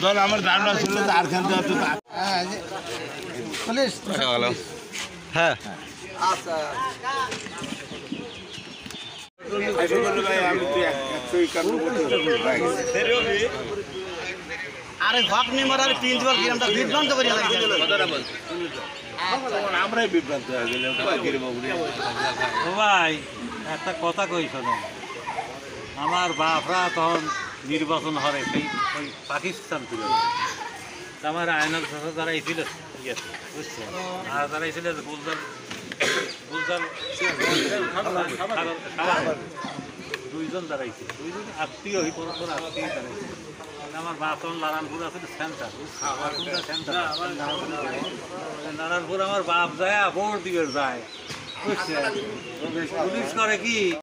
চলো আমার ধারণা ছিল আর হ্যাঁ আরে হক নিমার আর প্রিন্সিপাল কিরামটা বিভ্রান্ত করে আমরাই বিভ্রান্ত হয়ে গেলে ভাই একটা কথা কই শোনো, আমার বাপরা তখন নির্বাচন হরে সেই ওই পাকিস্তান ছিল, আমার আয়নাল চাষা যারা ছিল বুঝছো, আর যারা ছিল গুলজার দুইজন দাঁড়াইছে, দুইজন আত্মীয় হই পরস্পর আত্মীয় দাঁড়াইছে। আমার বাপ তখন নারায়ণপুর আছে সেন্টার, নারায়ণপুর আমার বাপ যায় ভোট দিবে যায় বুঝছে, পুলিশ করে কি